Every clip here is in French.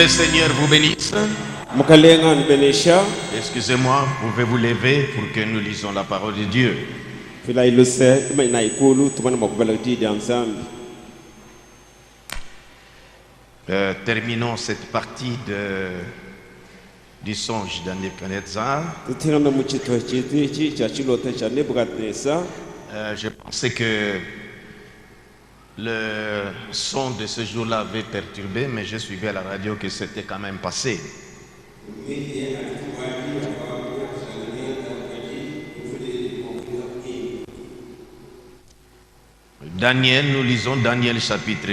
le Seigneur vous bénisse. Excusez-moi, vous pouvez vous lever pour que nous lisons la parole de Dieu. Terminons cette partie du songe de Nebuchadnezzar. Je pensais que le son de ce jour-là avait perturbé, mais je suivais à la radio que c'était quand même passé. Daniel, nous lisons Daniel chapitre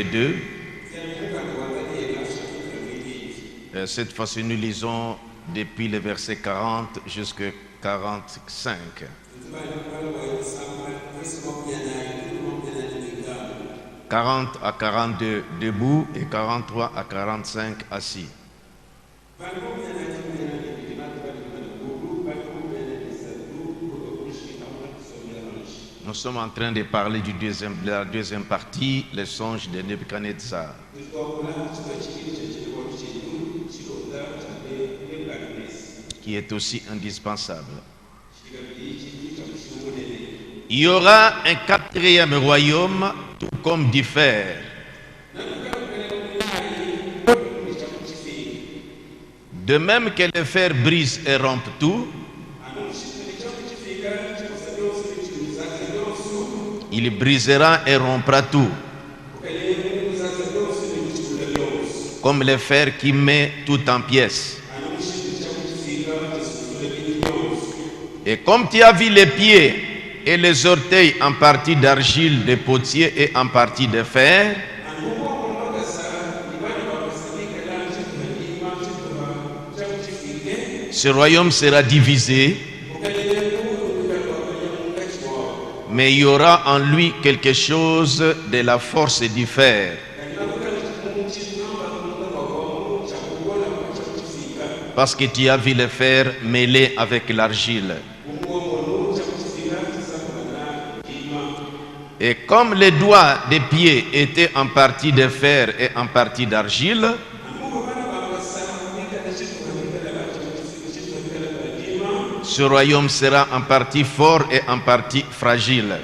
2. Cette fois-ci, nous lisons depuis le verset 40 jusqu'à 45. 40 à 42 debout et 43 à 45 assis. Nous sommes en train de parler de la deuxième partie, le songe de Nebuchadnezzar, qui est aussi indispensable. Il y aura un quatrième royaume, tout comme du fer. De même que le fer brise et rompt tout, il brisera et rompra tout, comme le fer qui met tout en pièces. Et comme tu as vu les pieds et les orteils en partie d'argile de potier et en partie de fer, ce royaume sera divisé, mais il y aura en lui quelque chose de la force du fer. Parce que tu as vu le fer mêlé avec l'argile. Et comme les doigts des pieds étaient en partie de fer et en partie d'argile, ce royaume sera en partie fort et en partie fragile.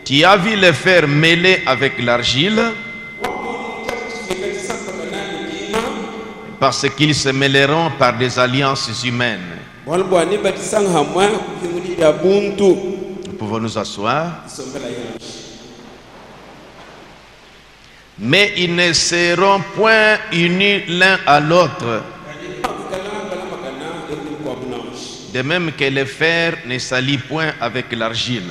Tu as vu le fer mêlé avec l'argile, parce qu'ils se mêleront par des alliances humaines. Nous pouvons nous asseoir. Mais ils ne seront point unis l'un à l'autre, de même que le fer ne s'allie point avec l'argile.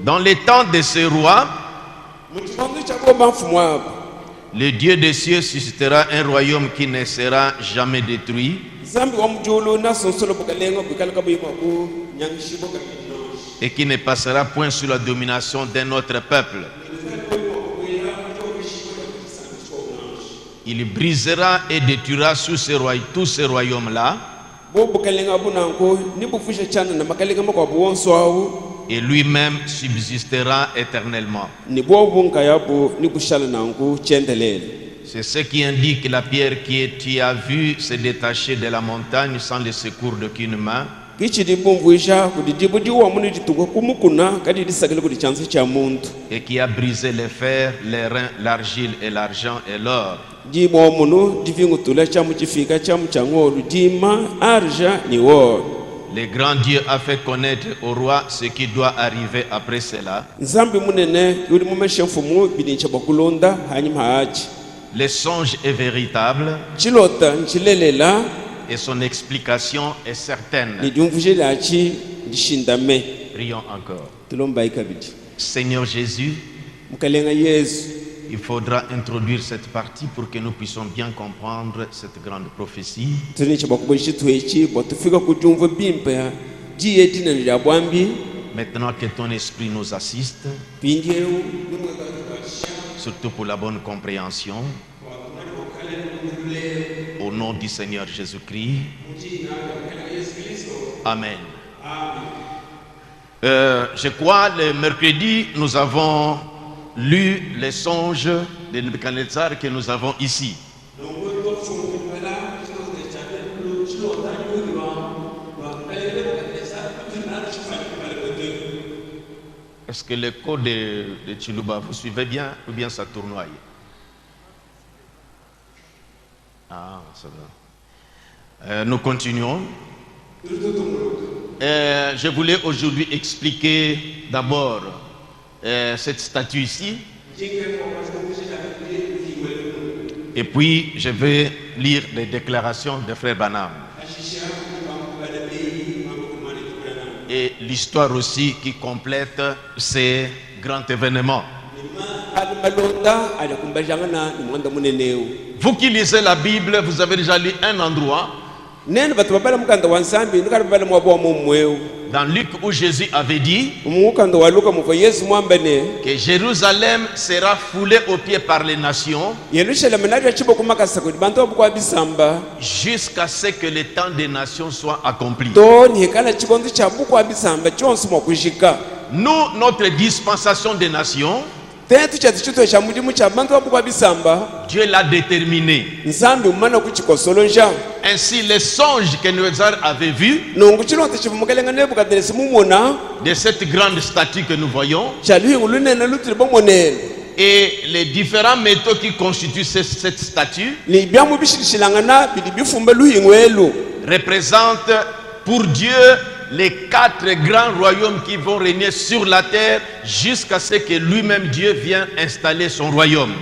Dans les temps de ce roi, le Dieu des cieux suscitera un royaume qui ne sera jamais détruit et qui ne passera point sous la domination d'un autre peuple. Il brisera et détruira tous ces royaumes-là, et lui-même subsistera éternellement. C'est ce qui indique la pierre qui tu as vu se détacher de la montagne sans le secours d'aucune main, et qui a brisé le fer, les reins, l'argile et l'argent et l'or. Le grand Dieu a fait connaître au roi ce qui doit arriver après cela. Le songe est véritable et son explication est certaine. Prions encore. Seigneur Jésus, il faudra introduire cette partie pour que nous puissions bien comprendre cette grande prophétie. Maintenant que ton esprit nous assiste, surtout pour la bonne compréhension, au nom du Seigneur Jésus-Christ. Amen. Je crois le mercredi, nous avons lu les songes de Nebuchadnezzar que nous avons ici. Est-ce que l'écho de Chiluba, vous suivez bien ou bien ça tournoie? Ah, ça va. Nous continuons. Je voulais aujourd'hui expliquer d'abord cette statue ici. Et puis je vais lire les déclarations de Frère Branham. Et l'histoire aussi qui complète ces grands événements. Vous qui lisez la Bible, vous avez déjà lu un endroit dans Luc où Jésus avait dit que Jérusalem sera foulée aux pieds par les nations jusqu'à ce que le temps des nations soit accompli. Nous, notre dispensation des nations, Dieu l'a déterminé. Ainsi, les songes que Nebuchadnezzar avait vus de cette grande statue que nous voyons et les différents métaux qui constituent cette statue représentent pour Dieu les 4 grands royaumes qui vont régner sur la terre jusqu'à ce que lui-même Dieu vienne installer son royaume.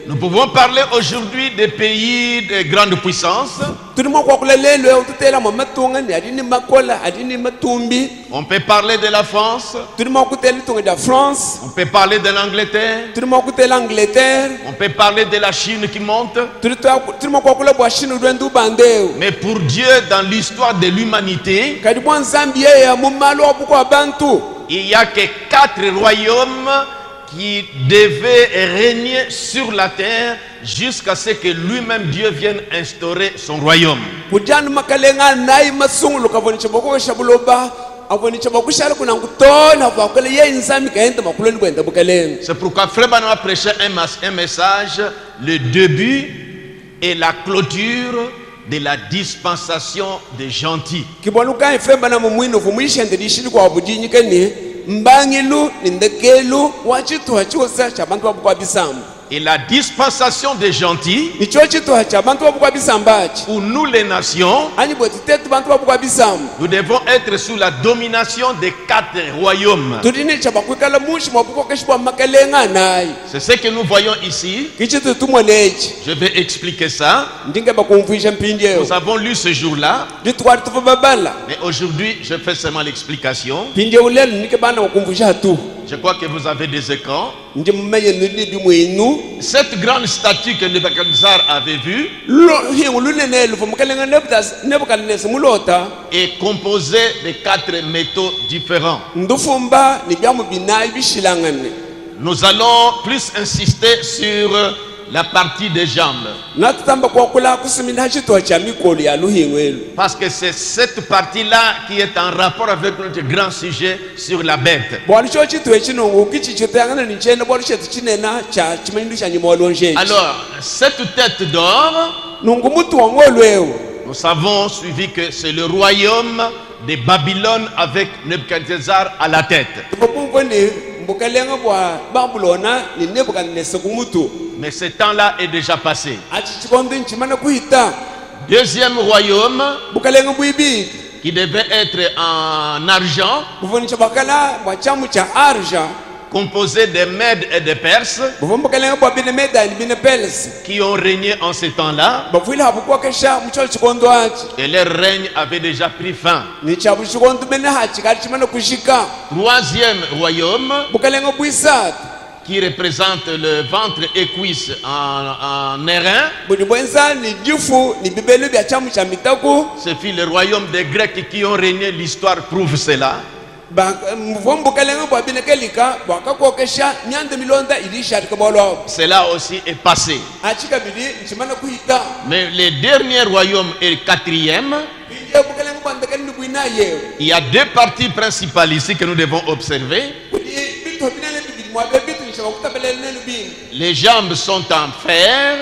Nous pouvons parler aujourd'hui des pays de grande puissance. On peut parler de la France. On peut parler de l'Angleterre. On peut parler de la Chine qui monte. Mais pour Dieu, dans l'histoire de l'humanité, il n'y a que 4 royaumes qui devaient régner sur la terre jusqu'à ce que lui-même Dieu vienne instaurer son royaume. C'est pourquoi Frère Branham a prêché un message, le début et la clôture de la dispensation des gentils. Et la dispensation des gentils, pour nous les nations, nous devons être sous la domination des 4 royaumes. C'est ce que nous voyons ici. Je vais expliquer ça. Nous avons lu ce jour-là. Mais aujourd'hui, je fais seulement l'explication. Je crois que vous avez des écrans. Cette grande statue que Nebuchadnezzar avait vue est composée de 4 métaux différents. Nous allons plus insister sur la partie des jambes. Parce que c'est cette partie-là qui est en rapport avec notre grand sujet sur la bête. Alors, cette tête d'or, nous avons suivi que c'est le royaume de Babylone avec Nebuchadnezzar à la tête. Mais ce temps-là est déjà passé. Deuxième royaume qui devait être en argent, composé des Mèdes et des Perses, qui ont régné en ce temps-là, et leur règne avait déjà pris fin. Troisième royaume, qui représente le ventre et cuisse en airain, ce fut le royaume des Grecs qui ont régné, l'histoire prouve cela. Cela aussi est passé. Mais le dernier royaume et le quatrième, il y a deux parties principales ici que nous devons observer. Les jambes sont en fer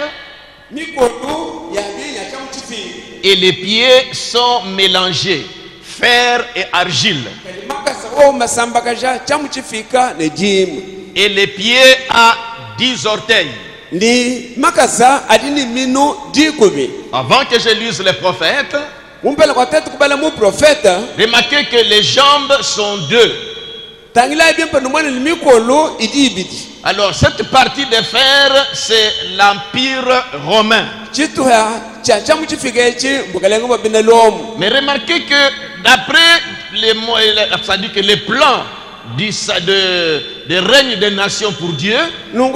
et les pieds sont mélangés, fer et argile. Et les pieds à 10 orteils. Avant que je lise les prophètes, remarquez que les jambes sont deux. Alors cette partie de fer, c'est l'Empire romain. Mais remarquez que d'après les plans de règne des nations pour Dieu, on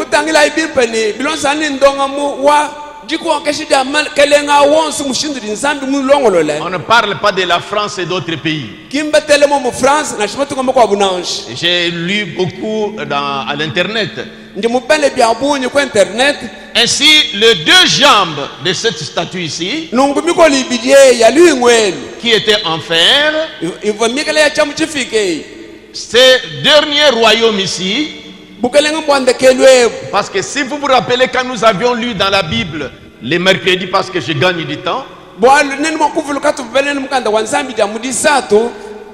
ne parle pas de la France et d'autres pays. J'ai lu beaucoup à l'internet. Ainsi, les deux jambes de cette statue ici, qui était en fer, ce dernier royaume ici, parce que si vous vous rappelez quand nous avions lu dans la Bible les mercredis, parce que je gagne du temps,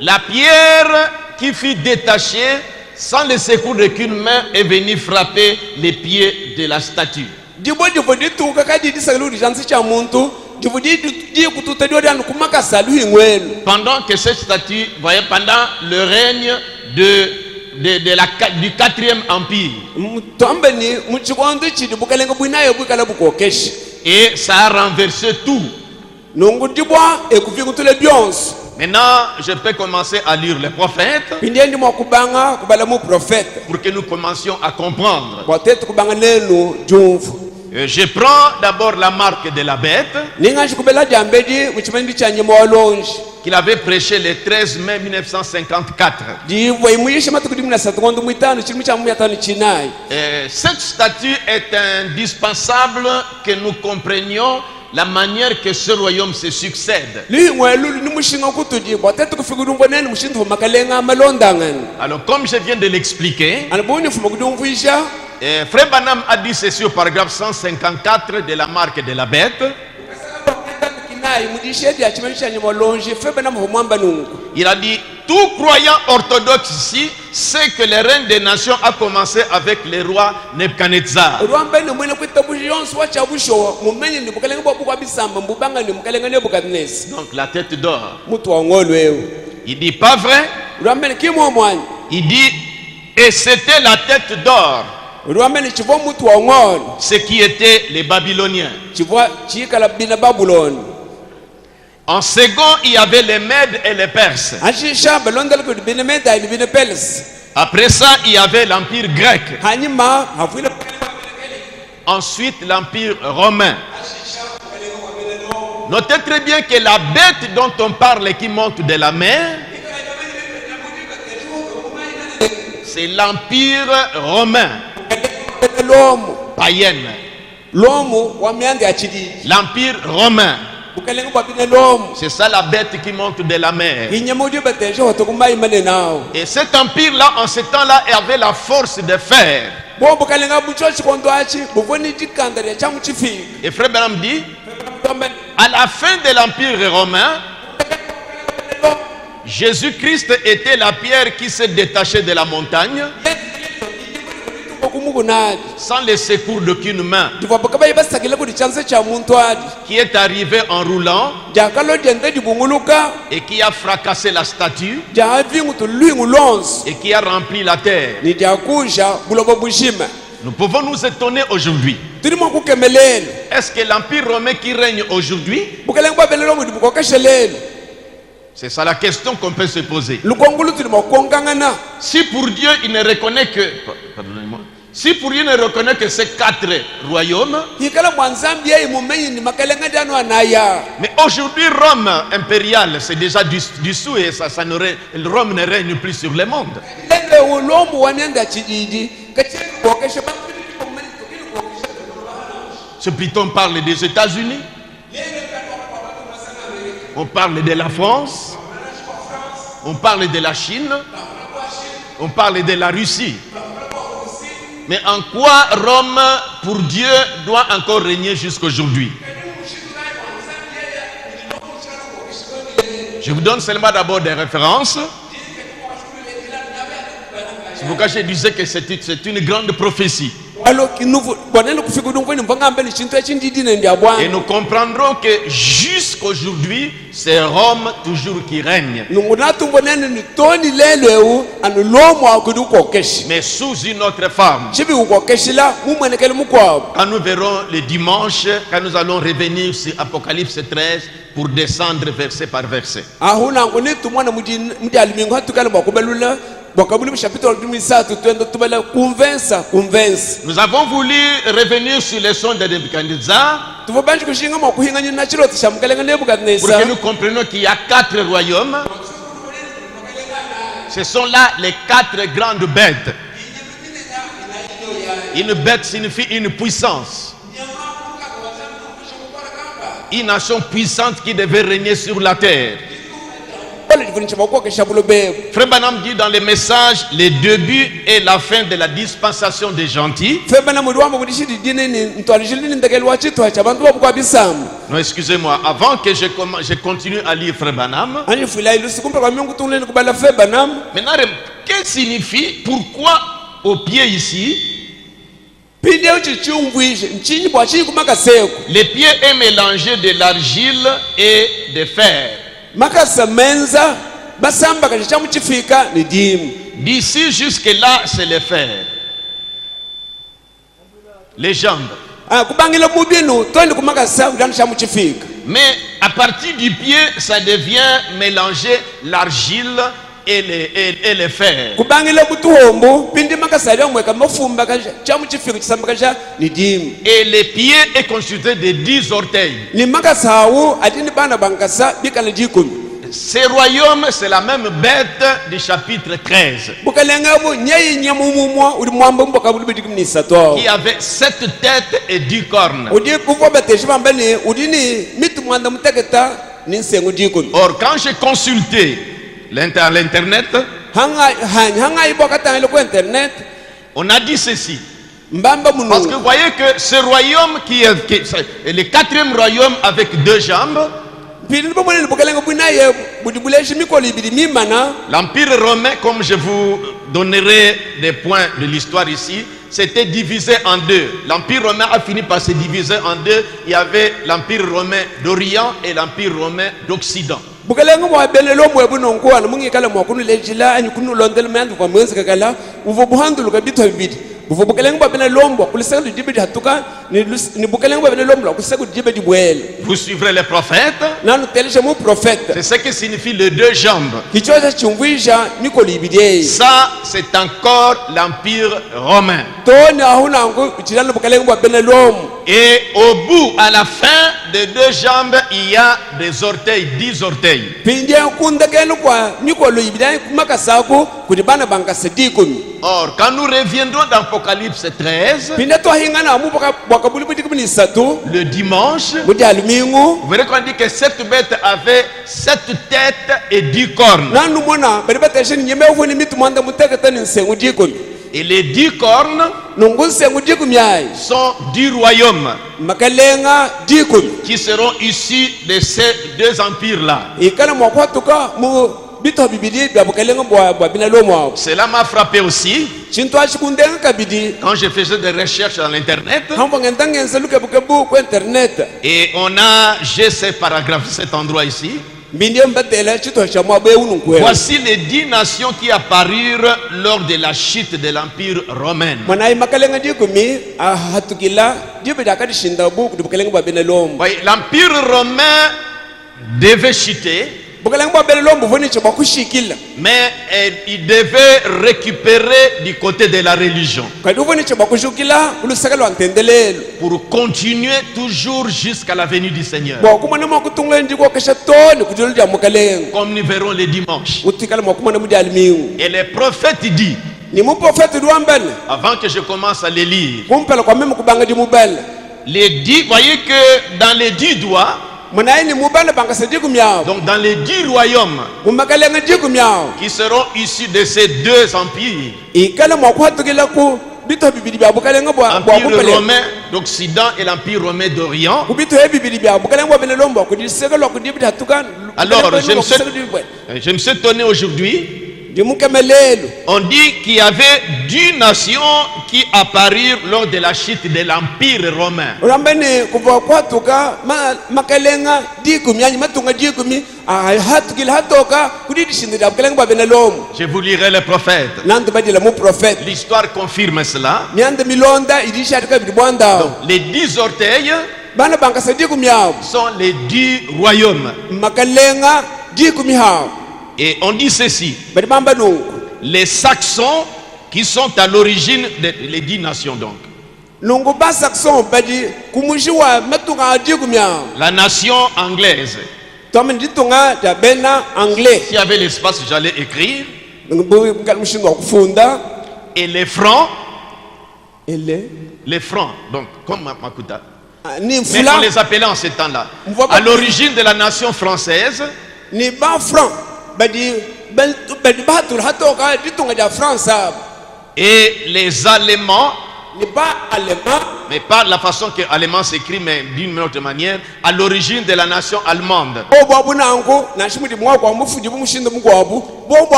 la pierre qui fut détachée sans le secours d'aucune main est venue frapper les pieds de la statue. Pendant que cette statue, voyez, pendant le règne du 4e empire. Et ça a renversé tout. Maintenant, je peux commencer à lire les prophètes pour que nous commencions à comprendre. Je prends d'abord la marque de la bête qu'il avait prêché le 13 mai 1954. Cette statue est indispensable que nous comprenions la manière que ce royaume se succède. Alors, comme je viens de l'expliquer, Frère Branham a dit ceci au paragraphe 154 de la marque de la bête. Il a dit: tout croyant orthodoxe ici sait que le règne des nations a commencé avec le roi Nebuchadnezzar. Donc la tête d'or. Il dit pas vrai. Il dit: et c'était la tête d'or, ce qui était les Babyloniens. En second, il y avait les Mèdes et les Perses. Après ça, il y avait l'Empire grec. Ensuite, l'Empire romain. Notez très bien que la bête dont on parle et qui monte de la mer, c'est l'Empire romain. Païenne. L'Empire romain. C'est ça la bête qui monte de la mer. Et cet empire-là, en ce temps-là, avait la force de fer. Et Frère Branham dit, à la fin de l'Empire romain, Jésus-Christ était la pierre qui s'est détachée de la montagne, sans le secours d'aucune main, qui est arrivé en roulant et qui a fracassé la statue et qui a rempli la terre. Nous pouvons nous étonner aujourd'hui. Est-ce que l'Empire romain qui règne aujourd'hui, c'est ça la question qu'on peut se poser. Si pour Dieu il ne reconnaît que, pardonnez-moi, Si pour lui ne reconnaît que ces 4 royaumes, mais aujourd'hui Rome impériale c'est déjà dissous et Rome ne règne plus sur le monde. Ce plutôt on parle des États-Unis, on parle de la France, on parle de la Chine, on parle de la Russie. Mais en quoi Rome, pour Dieu, doit encore régner jusqu'aujourd'hui? Je vous donne seulement d'abord des références. C'est pourquoi je disais que c'est une grande prophétie. Et nous comprendrons que jusqu'aujourd'hui, c'est Rome toujours qui règne. Mais sous une autre forme. Quand nous verrons le dimanche, quand nous allons revenir sur Apocalypse 13 pour descendre verset par verset. Nous avons voulu revenir sur les sons de Nebuchadnezzar pour que nous comprenions qu'il y a 4 royaumes. Ce sont là les 4 grandes bêtes. Une bête signifie une puissance. Une nation puissante qui devait régner sur la terre. Frère Branham dit dans les messages le début et la fin de la dispensation des gentils. Non, excusez-moi, avant que je continue à lire Frère Branham. Maintenant, qu'est-ce que signifie, pourquoi au pied ici le pied est mélangé de l'argile et de fer? D'ici jusque là c'est le fer. Les jambes. Mais à partir du pied ça devient mélangé l'argile et le fer. Et les pieds est constitué de 10 orteils. Ces royaumes, c'est la même bête du chapitre 13. Qui avait 7 têtes et 10 cornes. Or, quand j'ai consulté l'internet, on a dit ceci. Parce que vous voyez que ce royaume qui est le 4e royaume avec 2 jambes, l'Empire romain, comme je vous donnerai des points de l'histoire ici, c'était divisé en 2. L'Empire romain a fini par se diviser en 2. Il y avait l'Empire romain d'Orient et l'Empire romain d'Occident. Vous suivrez les prophètes. C'est ce qui signifie les 2 jambes. Ça, c'est encore l'Empire romain. Et au bout, à la fin des 2 jambes, il y a des orteils, 10 orteils. Or, quand nous reviendrons dans Apocalypse 13, le dimanche, vous verrez qu'on dit que cette bête avait 7 têtes et 10 cornes. Et les 10 cornes sont 10 royaumes qui seront issus de ces 2 empires-là. Cela m'a frappé aussi quand je faisais des recherches dans l'internet. Et j'ai ce paragraphe, cet endroit ici. Voici les 10 nations qui apparurent lors de la chute de l'Empire romain. L'Empire romain devait chuter. Mais il devait récupérer du côté de la religion pour continuer toujours jusqu'à la venue du Seigneur. Comme nous verrons les dimanches. Et les prophètes disent, avant que je commence à les lire, les 10, voyez que dans les 10 doigts, donc dans les 10 royaumes qui seront issus de ces deux empires, l'Empire romain d'Occident et l'Empire romain d'Orient. Alors, je me suis étonné aujourd'hui. On dit qu'il y avait 10 nations qui apparurent lors de la chute de l'Empire romain. Je vous lirai les prophètes. L'histoire confirme cela. Donc, les 10 orteils sont les 10 royaumes. Et on dit ceci: les Saxons qui sont à l'origine des 10 nations, donc la nation anglaise. S'il y avait l'espace, j'allais écrire. Et les Francs. Les Francs, donc comme Makuta. Mais on les appelait en ce temps-là. À l'origine de la nation française. Et les Allemands, mais pas la façon que allemand s'écrit, mais d'une autre manière, à l'origine de la nation allemande.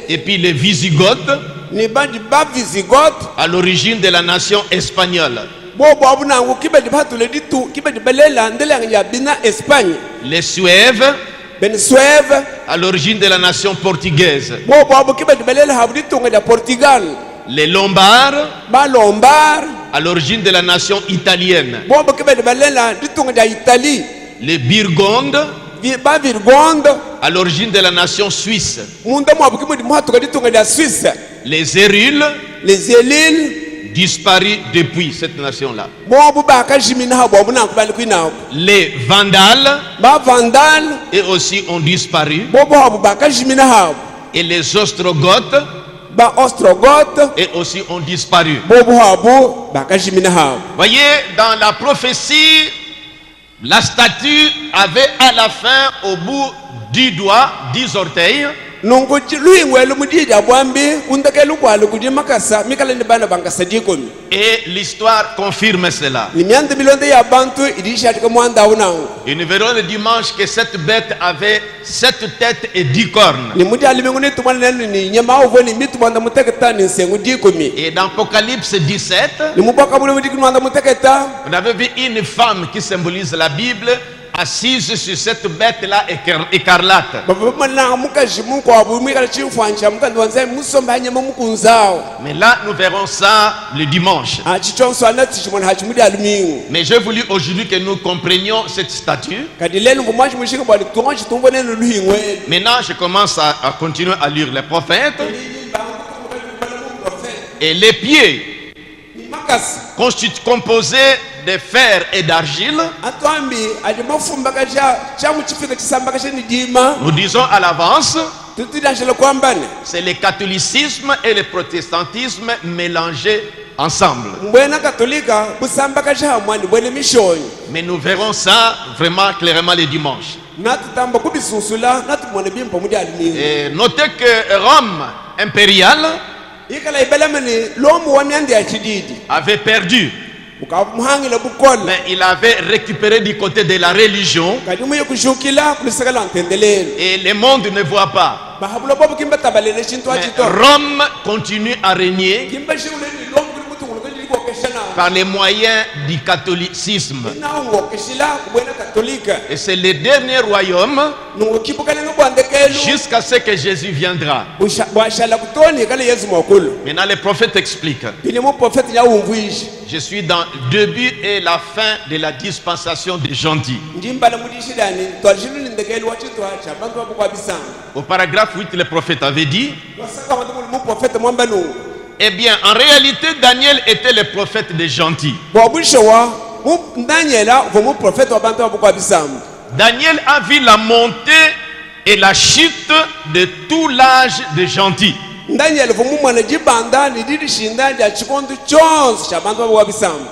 Et puis les Visigoths, à l'origine de la nation espagnole. Les Suèves, à l'origine de la nation portugaise. Les Lombards, à l'origine de la nation italienne. Les Burgondes, à l'origine de la nation suisse. Les Hérules, disparus depuis cette nation-là. Les Vandales, et aussi ont disparu. Et les Ostrogoths, et aussi ont disparu. Voyez, dans la prophétie, la statue avait à la fin, au bout 10 doigts, 10 orteils. Et l'histoire confirme cela. Et nous verrons le dimanche que cette bête avait 7 têtes et 10 cornes. Et dans Apocalypse 17, on avait vu une femme qui symbolise la Bible, assise sur cette bête-là écarlate. Mais là, nous verrons ça le dimanche. Mais j'ai voulu aujourd'hui que nous comprenions cette statue. Maintenant, je commence à continuer à lire les prophètes. Et les pieds composés de fer et d'argile. Nous disons à l'avance, c'est le catholicisme et le protestantisme mélangés ensemble. Mais nous verrons ça vraiment clairement le dimanche. Et notez que Rome impériale avait perdu. Mais il avait récupéré du côté de la religion. Et le monde ne voit pas. Mais Rome continue à régner. par les moyens du catholicisme. Et c'est le dernier royaume jusqu'à ce que Jésus viendra. Maintenant les prophètes expliquent. Je suis dans le début et la fin de la dispensation des gentils. Au paragraphe 8, le prophète avait dit: eh bien, en réalité, Daniel était le prophète des gentils. Daniel a vu la montée et la chute de tout l'âge des gentils.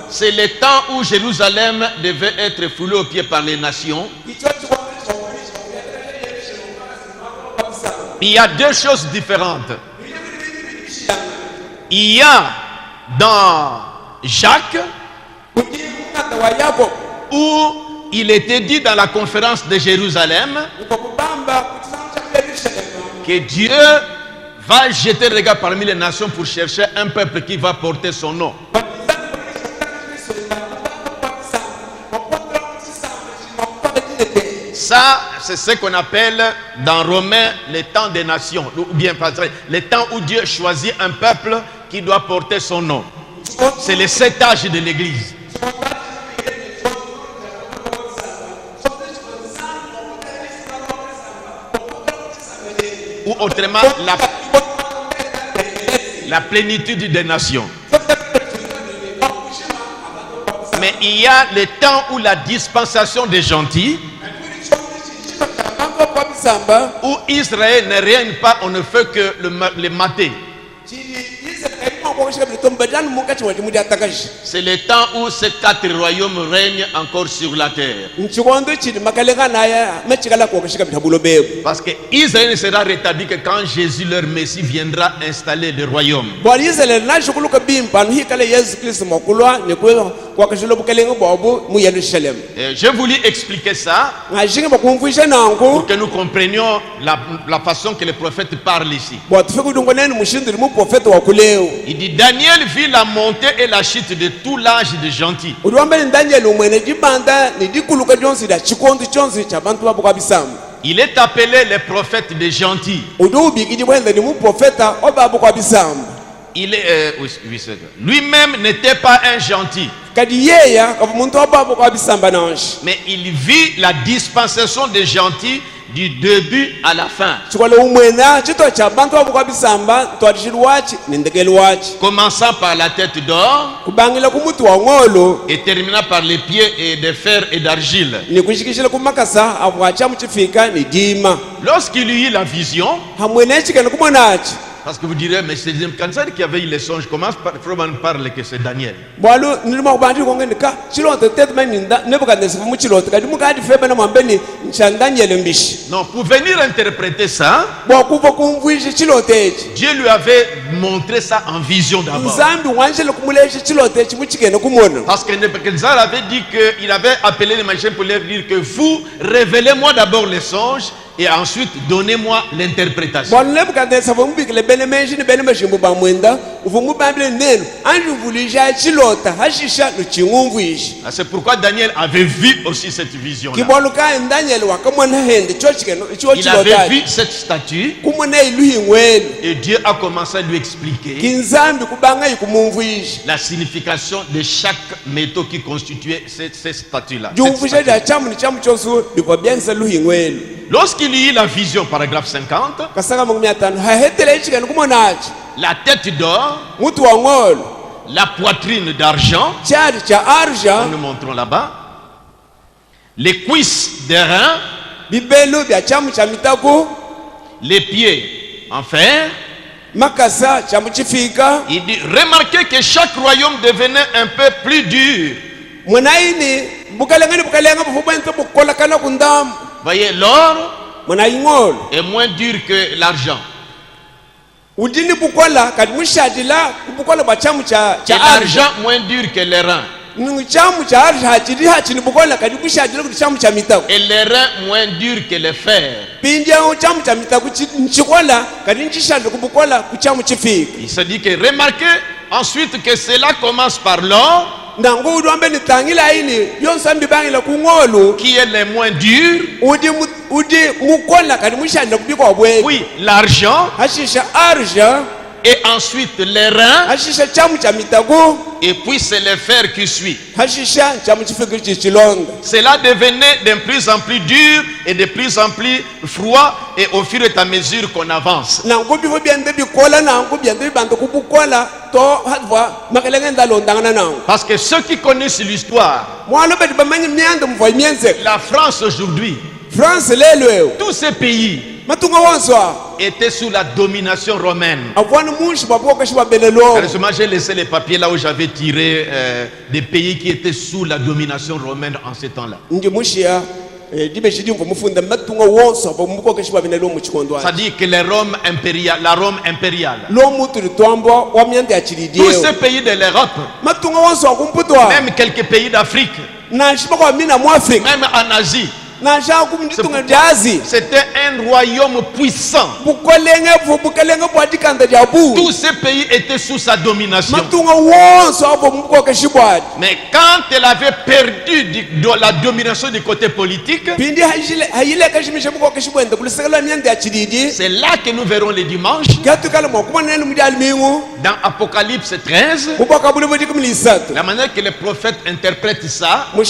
C'est le temps où Jérusalem devait être foulée aux pieds par les nations. Il y a deux choses différentes. Il y a dans Jacques où il était dit dans la conférence de Jérusalem que Dieu va jeter le regard parmi les nations pour chercher un peuple qui va porter son nom. Ça, c'est ce qu'on appelle dans Romains le temps des nations, ou bien le temps où Dieu choisit un peuple qui doit porter son nom. C'est le 7 âges de l'Église. Ou autrement, la plénitude des nations. Mais il y a le temps où la dispensation des gentils, où Israël ne règne pas, on ne fait que le mater. C'est le temps où ces 4 royaumes règnent encore sur la terre. Parce que Israël ne sera rétabli que quand Jésus, leur Messie, viendra installer le royaume. J'ai voulu expliquer ça pour que nous comprenions la façon que le prophète parle ici. Il dit: Daniel vit la montée et la chute de tout l'âge des gentils. Il est appelé le prophète des gentils. Lui-même n'était pas un gentil. Mais il vit la dispensation des gentils du début à la fin. Commençant par la tête d'or et terminant par les pieds et de fer et d'argile. Lorsqu'il eut la vision, parce que vous direz, mais c'est Nebuchadnezzar qui avait eu les songes. Comment Froman parle que c'est Daniel? Non, pour venir interpréter ça, Dieu lui avait montré ça en vision d'abord. Parce que Nebuchadnezzar avait dit qu'il avait appelé les magiciens pour leur dire que vous révélez-moi d'abord les songes et ensuite donnez-moi l'interprétation. C'est pourquoi Daniel avait vu aussi cette vision. Il avait vu cette statue et Dieu a commencé à lui expliquer la signification de chaque métaux qui constituait cette statue-là. Lorsqu'il y eut la vision, paragraphe 50, la tête d'or, la poitrine d'argent, nous nous montrons là-bas, les cuisses d'airain, les pieds en fer. Il dit: remarquez que chaque royaume devenait un peu plus dur. Voyez, l'or est moins dur que l'argent. Et l'argent moins dur que les reins. Et les reins moins durs que le fer. Il se dit que remarquez, Ensuite que cela commence par l'or, qui est le moins dur. Oui, l'argent. Et ensuite les reins. Et puis c'est le fer qui suit. Cela devenait de plus en plus dur et de plus en plus froid, et au fur et à mesure qu'on avance. Parce que ceux qui connaissent l'histoire, la France aujourd'hui, tous ces pays étaient sous la domination romaine. Heureusement, j'ai laissé les papiers là où j'avais tiré des pays qui étaient sous la domination romaine en ces temps-là. Ça dit que la Rome impériale. Tous ces pays de l'Europe, même quelques pays d'Afrique, même en Asie, c'était un royaume puissant. Tous ces pays étaient sous sa domination. Mais quand elle avait perdu de la domination du côté politique, c'est là que nous verrons les dimanches. Dans Apocalypse 13, la manière que le prophète interprète ça, il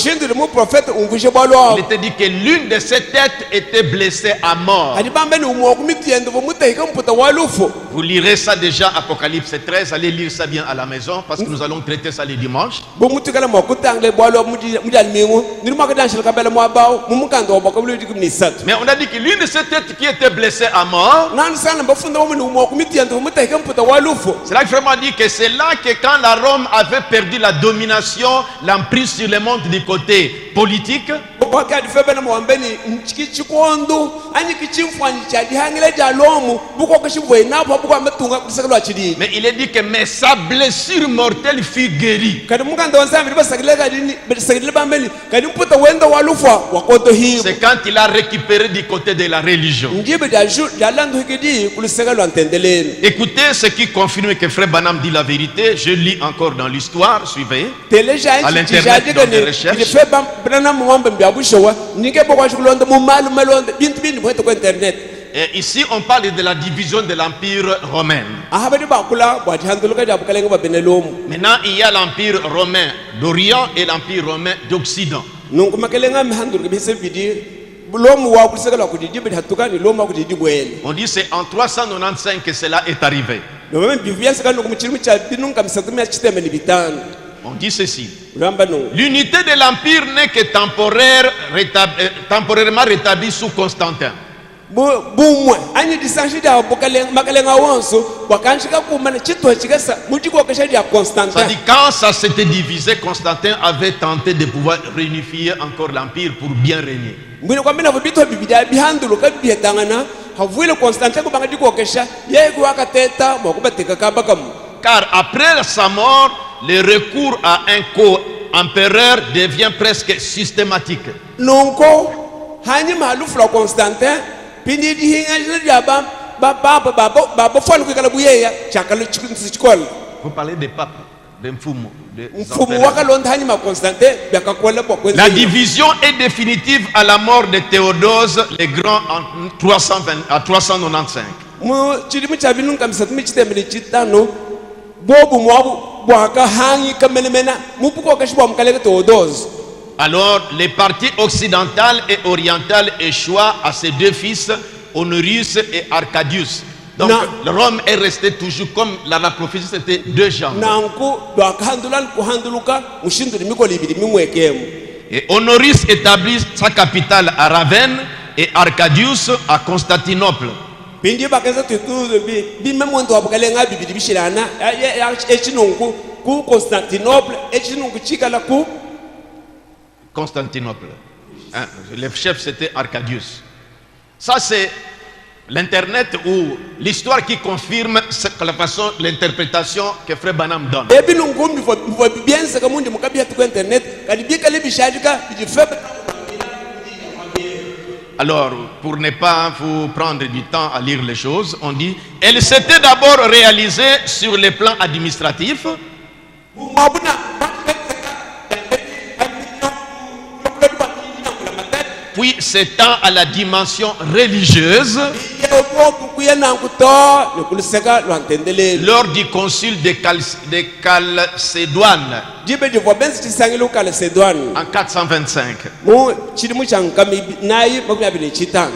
était dit que l'une de ses têtes était blessée à mort. Vous lirez ça déjà, Apocalypse 13. Allez lire ça bien à la maison, parce que nous allons traiter ça les dimanches. Mais on a dit que l'une de ces têtes qui était blessée à mort, c'est là que vraiment dit que c'est là que quand la Rome avait perdu la domination, l'emprise sur le monde du côté politique, mais il est dit que mais sa blessure mortelle fut guérie. C'est quand il a récupéré du côté de la religion. Écoutez ce qui confirme que Frère Branham dit la vérité. Je lis encore dans l'histoire, suivez. À l'internet, dans les recherches. Et ici on parle de la division de l'empire romain. Maintenant il y a l'empire romain d'Orient et l'empire romain d'Occident. On dit c'est en 395 que cela est arrivé. On dit ceci: l'unité de l'empire n'est que temporairement rétablie sous Constantin. Ça dit quand ça s'était divisé, Constantin avait tenté de pouvoir réunifier encore l'empire pour bien régner. Car après sa mort, le recours à un co-empereur devient presque systématique. Vous parlez des papes, des Mfumu. La division est définitive à la mort de Théodose le Grand en 395. Alors les parties occidentales et orientales échoient à ses deux fils, Honorius et Arcadius. Donc Rome est restée toujours comme la prophétie, c'était deux jambes. Et Honorius établit sa capitale à Ravenne et Arcadius à Constantinople. Constantinople. Le chef c'était Arcadius. Ça c'est l'internet ou l'histoire qui confirme la façon, l'interprétation que Frère Branham donne. Alors, pour ne pas vous prendre du temps à lire les choses, on dit, elle s'était d'abord réalisée sur le plan administratif. Puis s'étend à la dimension religieuse lors du concile de Chalcédoine en 425.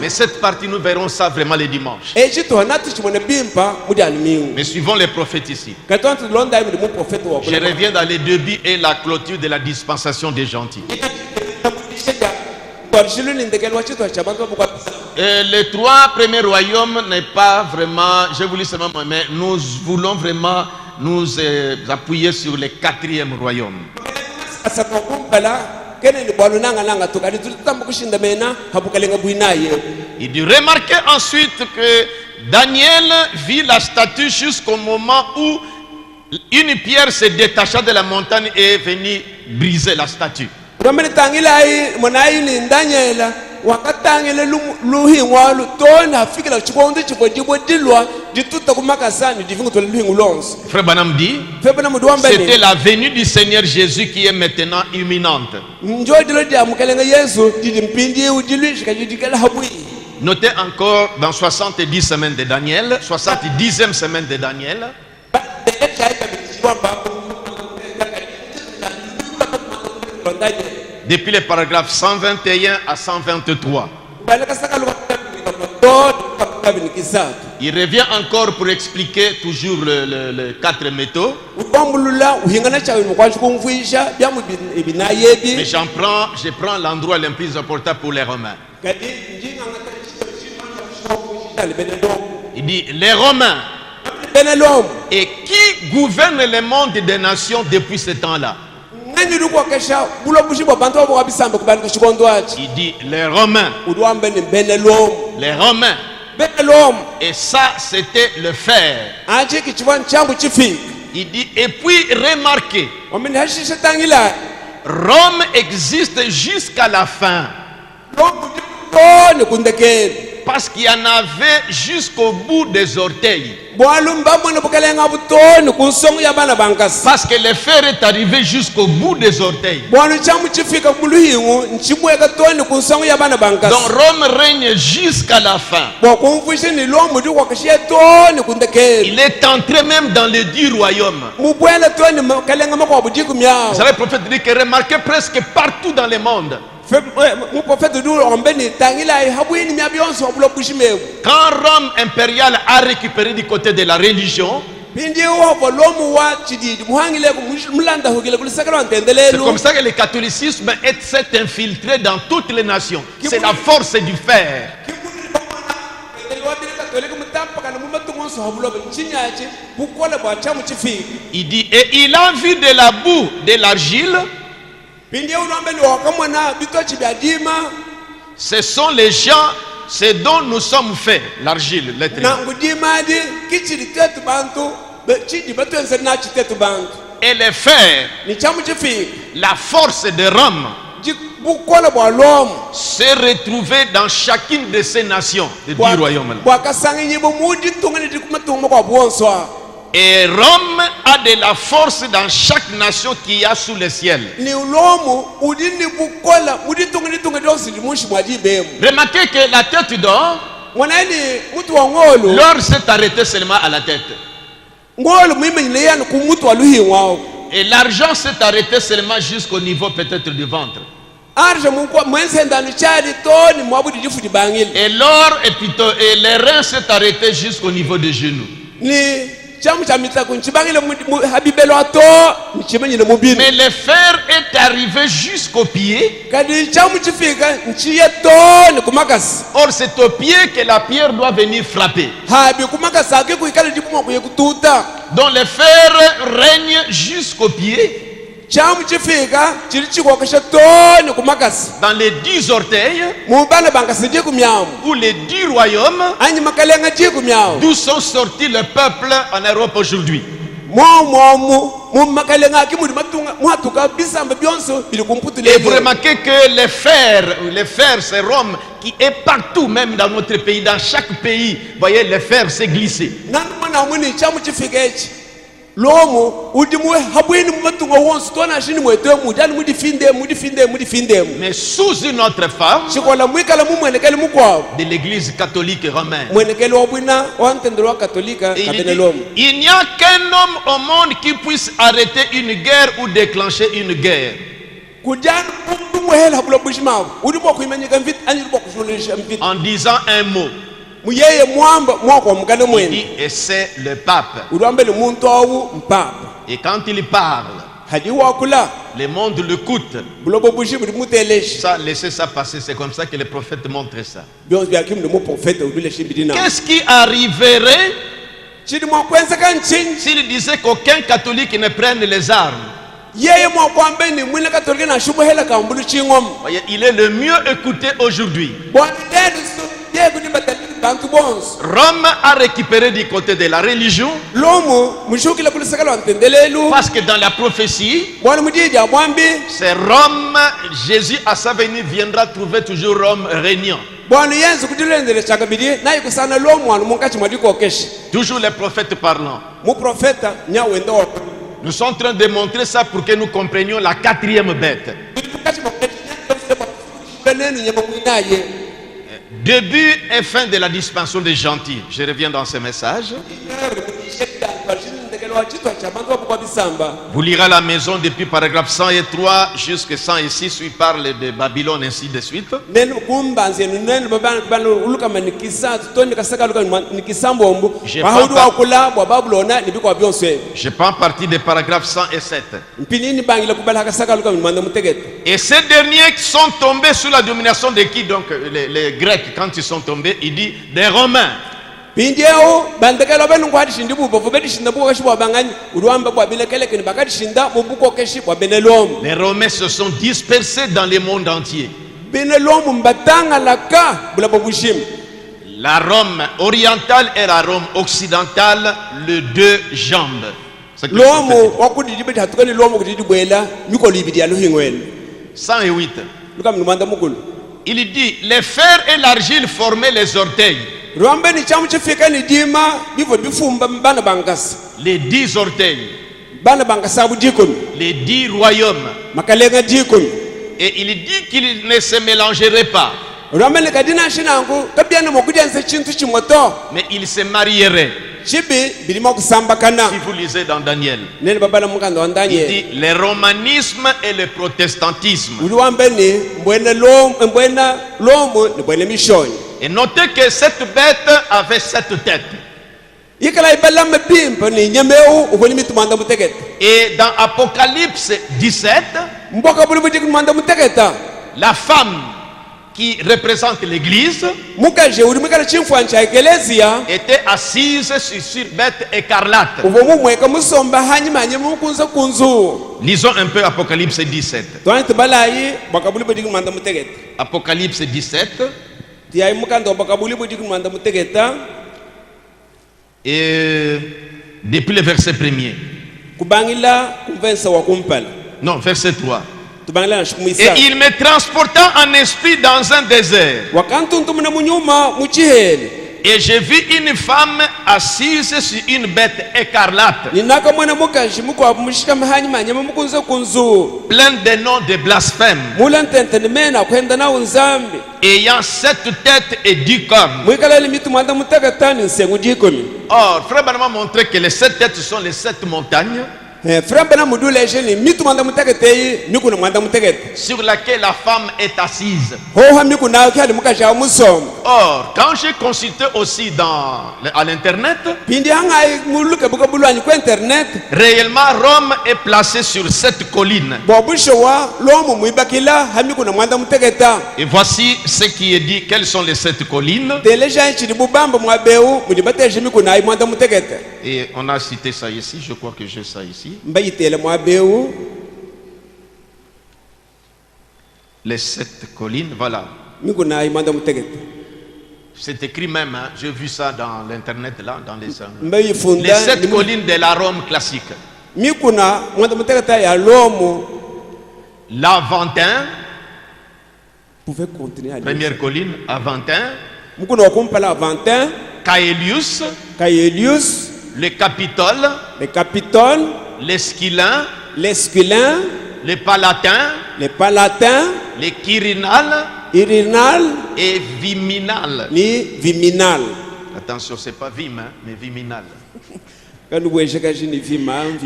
Mais cette partie, nous verrons ça vraiment les dimanches. Mais suivons les prophètes ici. Je reviens dans les débuts et la clôture de la dispensation des gentils. Les trois premiers royaumes n'est pas vraiment, je vous lis seulement, mais nous voulons vraiment nous appuyer sur le quatrième royaume. Il dit, remarquez ensuite que Daniel vit la statue jusqu'au moment où une pierre se détacha de la montagne et est venue briser la statue. Frère Branham dit, c'était la venue du Seigneur Jésus qui est maintenant imminente. Notez encore dans 70 semaines de Daniel, 70e semaine de Daniel, depuis les paragraphes 121 à 123. Il revient encore pour expliquer toujours les quatre métaux. Mais je prends l'endroit le plus important pour les Romains. Il dit, les Romains, et qui gouverne le monde des nations depuis ce temps-là? Il dit les Romains. Les Romains. Et ça, c'était le fer. Il dit, et puis remarquez, Rome existe jusqu'à la fin. Parce qu'il y en avait jusqu'au bout des orteils. Parce que le fer est arrivé jusqu'au bout des orteils. Donc Rome règne jusqu'à la fin. Il est entré même dans les 10 royaumes. Vous savez, le prophète dit que remarquez presque partout dans le monde. Quand Rome impériale a récupéré du côté de la religion, c'est comme ça que le catholicisme s'est infiltré dans toutes les nations. C'est la force du fer. Il dit, et il a vu de la boue, de l'argile. Ce sont les gens, ce dont nous sommes faits, l'argile, l'être humain. Et le fer, la force de Rome, s'est retrouvée dans chacune de ces nations, des 10 royaumes. Et Rome a de la force dans chaque nation qu'il y a sous le ciel. Remarquez que la tête d'or, l'or s'est arrêté seulement à la tête. Et l'argent s'est arrêté seulement jusqu'au niveau peut-être du ventre. Et l'or et les reins s'est arrêté jusqu'au niveau des genoux. Mais le fer est arrivé jusqu'au pied. Or c'est au pied que la pierre doit venir frapper. Donc le fer règne jusqu'au pied. Dans les 10 orteils, ou les 10 royaumes, d'où sont sortis les peuples en Europe aujourd'hui. Et vous remarquez que les fers, c'est Rome qui est partout, même dans notre pays, dans chaque pays. Vous voyez, les fers s'est glissé. Mais sous une autre forme de l'église catholique romaine, il n'y a qu'un homme au monde qui puisse arrêter une guerre ou déclencher une guerre. En disant un mot. Il dit, et c'est le pape. Et quand il parle, le monde l'écoute. Ça, laissez ça passer, c'est comme ça que les prophètes montrent ça. Qu'est-ce qui arriverait s'il disait qu'aucun catholique ne prenne les armes? Voyez, il est le mieux écouté aujourd'hui. Rome a récupéré du côté de la religion, parce que dans la prophétie, c'est Rome, Jésus à sa venue viendra trouver toujours Rome régnant. Toujours les prophètes parlant. Nous sommes en train de montrer ça pour que nous comprenions la quatrième bête. Début et fin de la dispensation des gentils. Je reviens dans ce message. Vous lirez à la maison depuis paragraphe 103 jusqu'à 106 où il parle de Babylone ainsi de suite. Je prends partie des paragraphes 107. Et ces derniers qui sont tombés sous la domination de qui? Donc les Grecs, quand ils sont tombés, il dit des Romains. Les Romains se sont dispersés dans le monde entier. La Rome orientale et la Rome occidentale, les deux jambes. 108. Il dit, les fers et l'argile formaient les orteils. Les 10 orteils. Les 10 royaumes. Et il dit qu'ils ne se mélangeraient pas. Mais ils se marieraient. Si vous lisez dans Daniel, il dit le romanisme et le protestantisme. Et notez que cette bête avait 7 têtes. Et dans Apocalypse 17, la femme qui représente l'église était assise sur bête écarlate. Lisons un peu Apocalypse 17. Apocalypse 17. Et depuis le verset 1er. Non, verset 3. Et il me transporta en esprit dans un désert. Et j'ai vu une femme assise sur une bête écarlate, pleine de noms de blasphème, ayant 7 têtes et 10 cornes. Or, Frère Branham a montré que les 7 têtes sont les 7 montagnes sur laquelle la femme est assise. Or, quand j'ai consulté aussi à l'internet, réellement Rome est placée sur 7 collines. Et voici ce qui est dit, quelles sont les 7 collines. Et on a cité ça ici, je crois que j'ai ça ici. Les 7 collines, voilà. C'est écrit même, hein, j'ai vu ça dans l'internet là, dans les 7 collines de la Rome classique. L'Aventin, première colline, Aventin, Caelius, le Capitole, l'Esquilin, les Palatins, les Quirinal, et Viminal. Attention, c'est pas Vim, hein, mais Viminal. Et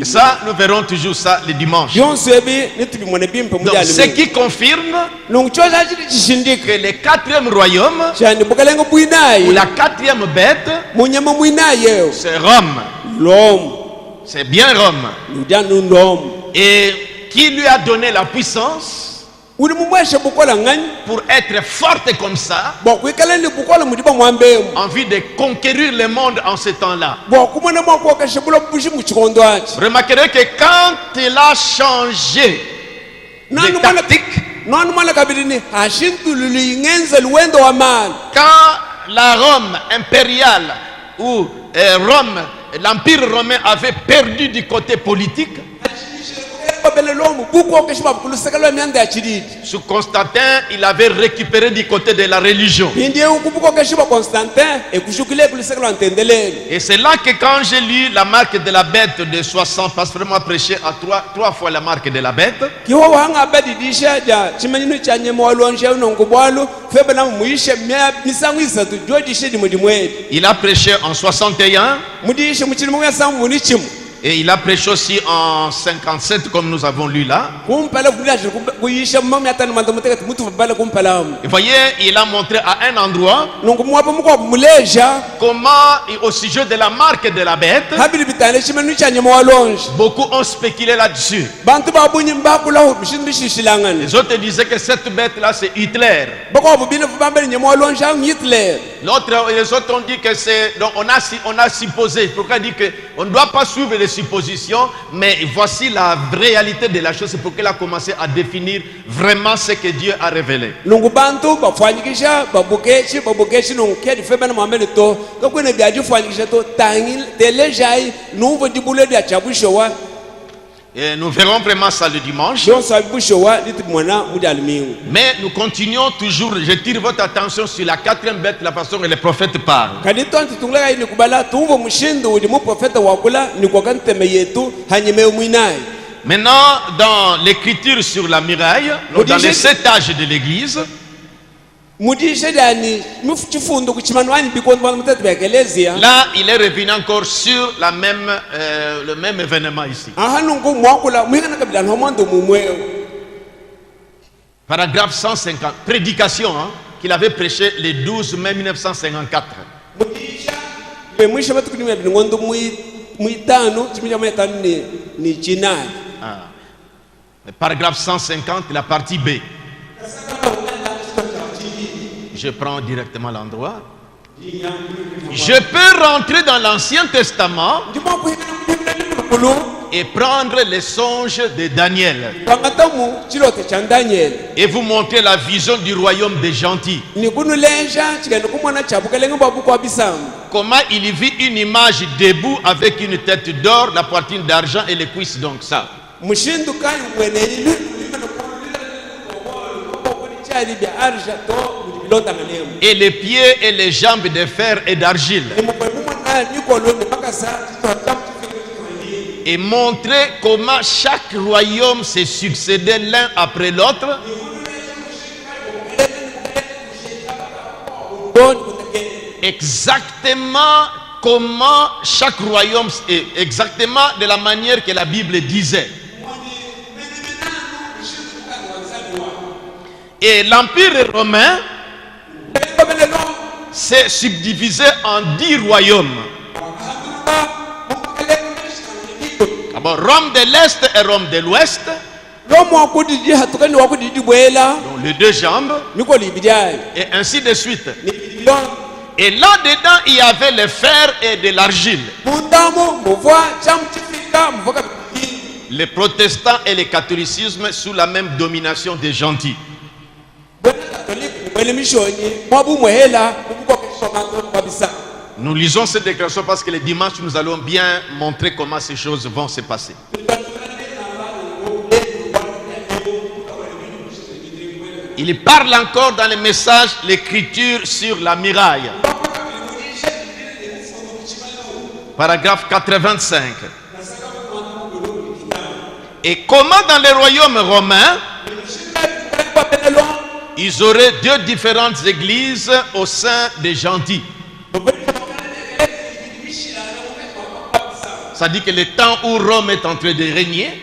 ça, nous verrons toujours ça le dimanche. Donc, ce qui confirme que le 4e royaume, ou la 4e bête, c'est Rome. C'est bien Rome. Et qui lui a donné la puissance pour être forte comme ça, en vue de conquérir le monde en ce temps-là. Remarquerez que quand il a changé de tactique, quand la Rome impériale ou Rome, l'Empire romain avait perdu du côté politique, sous Constantin, il avait récupéré du côté de la religion. Et c'est là que quand j'ai lu la marque de la bête de 60, parce que vraiment prêché à trois fois la marque de la bête, il a prêché en 61. Et il a prêché aussi en 57 comme nous avons lu là. Et voyez, il a montré à un endroit comment au sujet de la marque de la bête, beaucoup ont spéculé là-dessus. Les autres disaient que cette bête là c'est Hitler. Les autres ont dit que c'est... Donc on a supposé. Pourquoi dit qu'on ne doit pas suivre les suppositions, mais voici la réalité de la chose. C'est pourquoi il a commencé à définir vraiment ce que Dieu a révélé. Et nous verrons vraiment ça le dimanche. Mais nous continuons toujours. Je tire votre attention sur la 4e bête, la façon dont les prophètes parlent. Maintenant, dans l'écriture sur la muraille, dans les 7 âges de l'église, là, il est revenu encore sur le même événement ici. Paragraphe 150, prédication qu'il avait prêché le 12 mai 1954. Le paragraphe 150, la partie B. Je prends directement l'endroit. Je peux rentrer dans l'Ancien Testament et prendre les songes de Daniel et vous montrer la vision du royaume des gentils. Comment il vit une image debout avec une tête d'or, la poitrine d'argent et les cuisses donc ça. Et les pieds et les jambes de fer et d'argile. Et montrer comment chaque royaume s'est succédé l'un après l'autre. Exactement comment chaque royaume est, exactement de la manière que la Bible disait. Et l'Empire romain s'est subdivisé en 10 royaumes. D'abord Rome de l'Est et Rome de l'Ouest. Donc les 2 jambes. Et ainsi de suite. Et là-dedans, il y avait le fer et de l'argile. Les protestants et le catholicisme sous la même domination des gentils. Nous lisons cette déclaration parce que les dimanches, nous allons bien montrer comment ces choses vont se passer. Il parle encore dans le message, l'écriture sur la muraille. Paragraphe 85. Et comment dans les royaumes romains, ils auraient deux différentes églises au sein des gentils. Ça dit que le temps où Rome est en train de régner,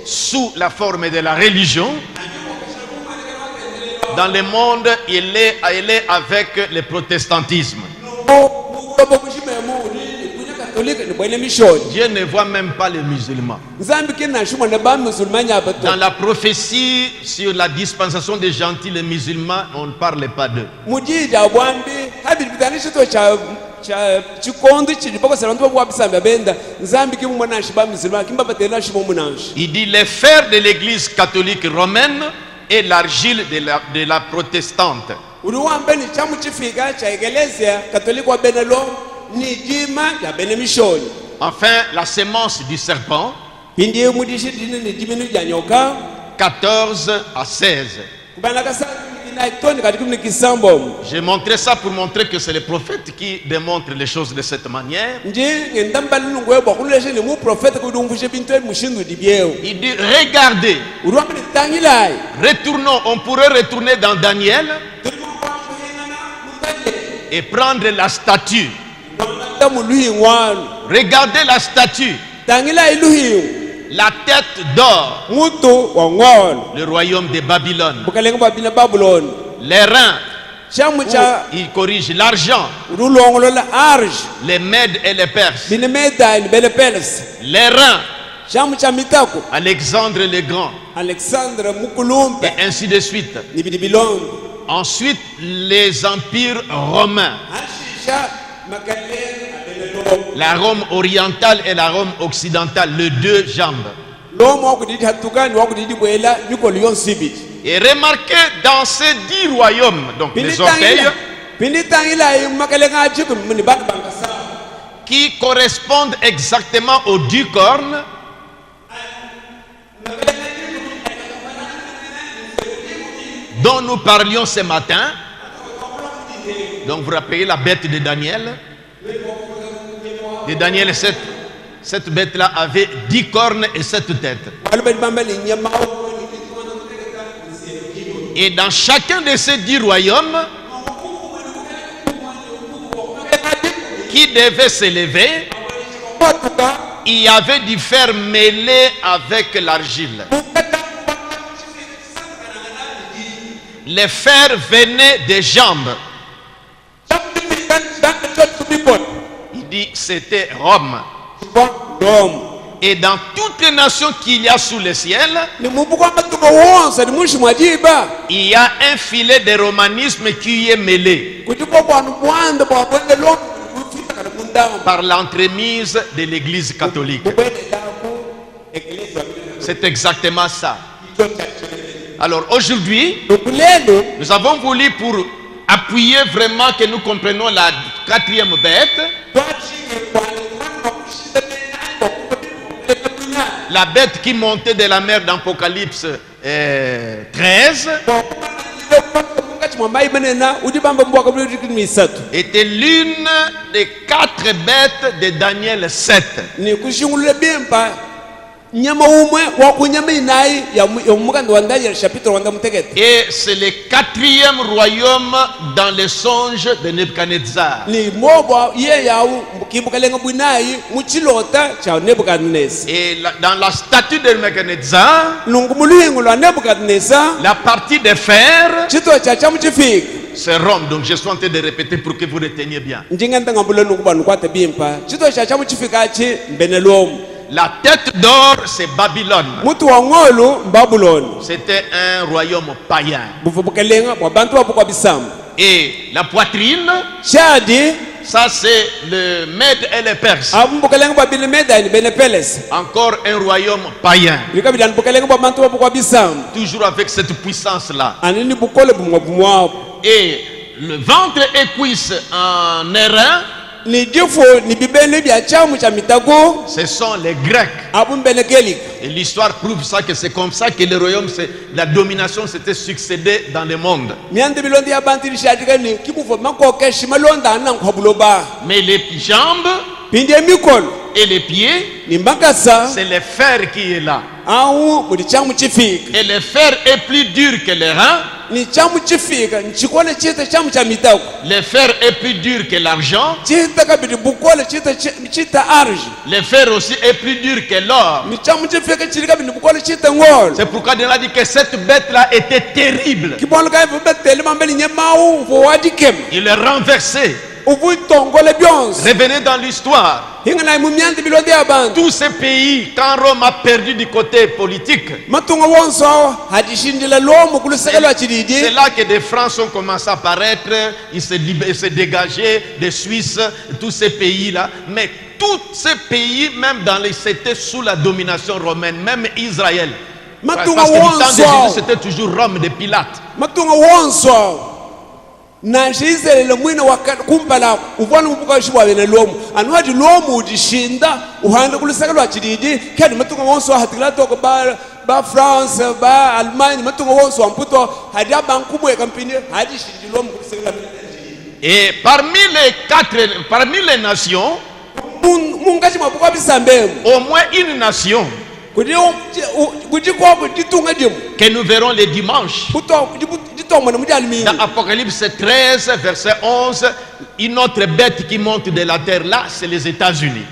sous la forme de la religion, dans le monde, il est avec le protestantisme. Dieu ne voit même pas les musulmans. Dans la prophétie sur la dispensation des gentils, les musulmans, on ne parle pas d'eux. Il dit les fers de l'église catholique romaine et l'argile de la protestante. Enfin, la sémence du serpent, 14 à 16. J'ai montré ça pour montrer que c'est le prophète qui démontre les choses de cette manière. Il dit, regardez, retournons, on pourrait retourner dans Daniel et prendre la statue. Regardez la statue. La tête d'or. Le royaume de Babylone. Les reins. Il corrige l'argent. Les Mèdes et les Perses. Les reins. Alexandre le Grand. Et ainsi de suite. Ensuite, les empires romains. La Rome orientale et la Rome occidentale, les deux jambes. Et remarquez dans ces 10 royaumes, donc les orteils, qui correspondent exactement aux 10 cornes, dont nous parlions ce matin. Donc vous rappelez la bête de Daniel. De Daniel 7. Cette bête-là avait 10 cornes et 7 têtes. Et dans chacun de ces 10 royaumes, qui devaient s'élever, il y avait du fer mêlé avec l'argile. Les fers venaient des jambes. Il dit c'était Rome. Et dans toutes les nations qu'il y a sous le ciel, il y a un filet de romanisme qui y est mêlé par l'entremise de l'église catholique. C'est exactement ça. Alors aujourd'hui, nous avons voulu, pour appuyer vraiment que nous comprenons la 4e bête, la bête qui montait de la mer d'Apocalypse 13, était l'une des 4 bêtes de Daniel 7. Et c'est le 4e royaume dans les songes de Nebuchadnezzar. Et dans la statue de Nebuchadnezzar, la partie de fer, c'est Rome. Donc je suis en train de répéter pour que vous reteniez bien. La tête d'or, c'est Babylone. C'était un royaume païen. Et la poitrine, Ça c'est le Mède et les Perses. Encore un royaume païen. Toujours avec cette puissance-là. Et le ventre et cuisse en airain, ce sont les Grecs. Et l'histoire prouve ça, que c'est comme ça que le royaume, la domination s'était succédée dans le monde. Mais les jambes et les pieds, c'est le fer qui est là. Et le fer est plus dur que les reins. Le fer est plus dur que l'argent. Le fer aussi est plus dur que l'or. C'est pourquoi Dieu a dit que cette bête-là était terrible. Il est renversé. Revenez dans l'histoire. Tous ces pays, quand Rome a perdu du côté politique, c'est là que des Francs ont commencé à apparaître. Ils se dégageaient des Suisses, tous ces pays-là. Mais tous ces pays, même c'était sous la domination romaine, même Israël. Parce que du temps de Jésus, c'était toujours Rome de Pilate. Na Israel mwina kumpala uvana mubuka shibwabene lomu anwaji lomu udishinda uhanda kulisakala chididi kandi matunga wonso hatikala toko ba France ba Allemagne matunga wonso amputo hadi abankumwe kampini hadi shindi lomu kulisakala. Et parmi les nations, au moins une nation que nous verrons les dimanches. Dans Apocalypse 13, verset 11, une autre bête qui monte de la terre là, c'est les États-Unis.